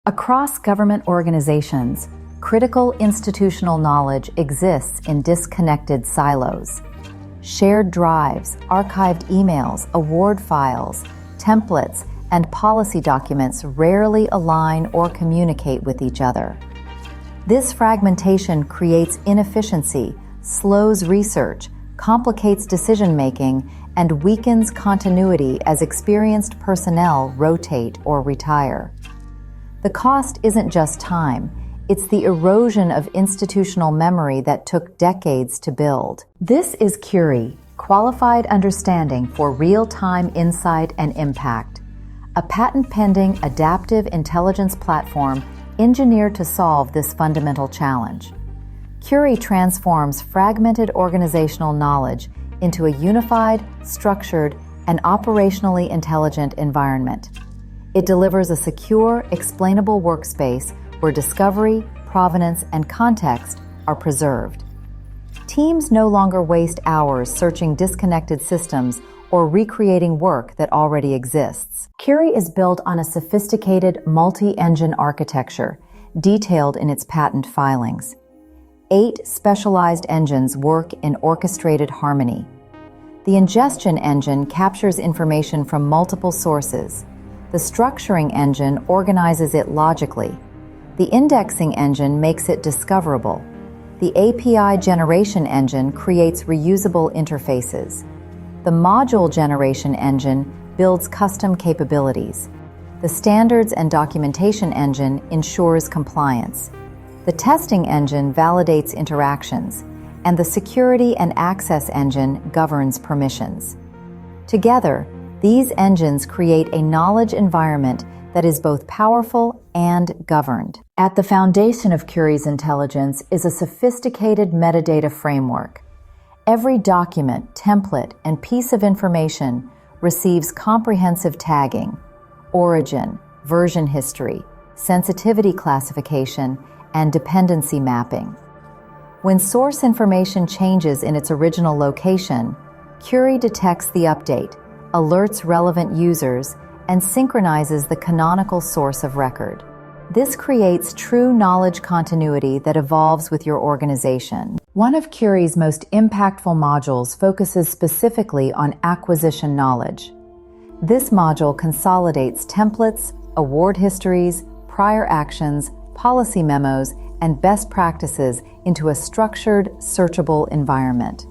Across government organizations, critical institutional knowledge exists in disconnected silos. Shared drives, archived emails, award files, templates, and policy documents rarely align or communicate with each other. This fragmentation creates inefficiency, slows research, complicates decision-making, and weakens continuity as experienced personnel rotate or retire. The cost isn't just time, it's the erosion of institutional memory that took decades to build. This is QURii, Qualified Understanding for Real-Time Insight and Impact, a patent-pending adaptive intelligence platform engineered to solve this fundamental challenge. QURii transforms fragmented organizational knowledge into a unified, structured, and operationally intelligent environment. It delivers a secure, explainable workspace where discovery, provenance, and context are preserved. Teams no longer waste hours searching disconnected systems or recreating work that already exists. QURii is built on a sophisticated multi-engine architecture, detailed in its patent filings. 8 specialized engines work in orchestrated harmony. The ingestion engine captures information from multiple sources. The structuring engine organizes it logically. The indexing engine makes it discoverable. The API generation engine creates reusable interfaces. The module generation engine builds custom capabilities. The standards and documentation engine ensures compliance. The testing engine validates interactions, and the security and access engine governs permissions. Together, these engines create a knowledge environment that is both powerful and governed. At the foundation of QURii's intelligence is a sophisticated metadata framework. Every document, template, and piece of information receives comprehensive tagging, origin, version history, sensitivity classification, and dependency mapping. When source information changes in its original location, QURii detects the update, alerts relevant users, and synchronizes the canonical source of record. This creates true knowledge continuity that evolves with your organization. One of QURii's most impactful modules focuses specifically on acquisition knowledge. This module consolidates templates, award histories, prior actions, policy memos, and best practices into a structured, searchable environment.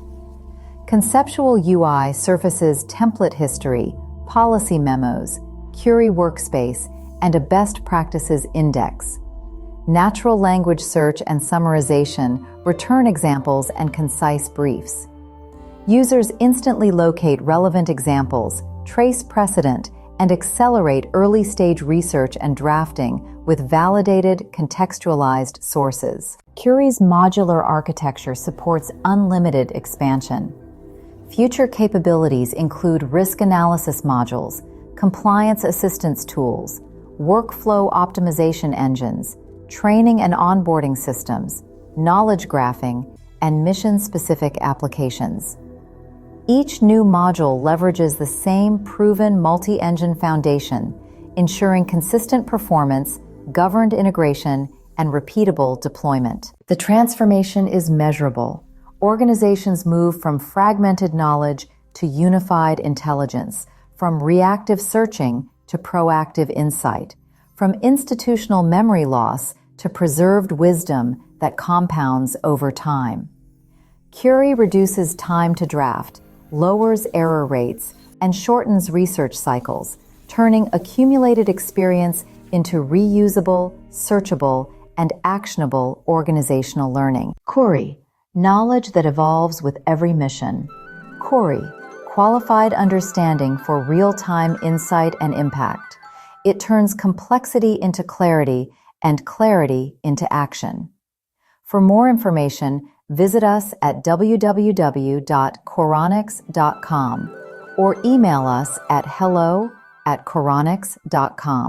Conceptual UI surfaces template history, policy memos, QURii workspace, and a best practices index. Natural language search and summarization return examples and concise briefs. Users instantly locate relevant examples, trace precedent, and accelerate early-stage research and drafting with validated, contextualized sources. QURii's modular architecture supports unlimited expansion. Future capabilities include risk analysis modules, compliance assistance tools, workflow optimization engines, training and onboarding systems, knowledge graphing, and mission-specific applications. Each new module leverages the same proven multi-engine foundation, ensuring consistent performance, governed integration, and repeatable deployment. The transformation is measurable. Organizations move from fragmented knowledge to unified intelligence, from reactive searching to proactive insight, from institutional memory loss to preserved wisdom that compounds over time. QURii reduces time to draft, lowers error rates, and shortens research cycles, turning accumulated experience into reusable, searchable, and actionable organizational learning. QURii, knowledge that evolves with every mission. QURii, Qualified Understanding for Real-Time Insight and Impact. It turns complexity into clarity and clarity into action. For more information, visit us at www.quronix.com or email us at hello@quronix.com.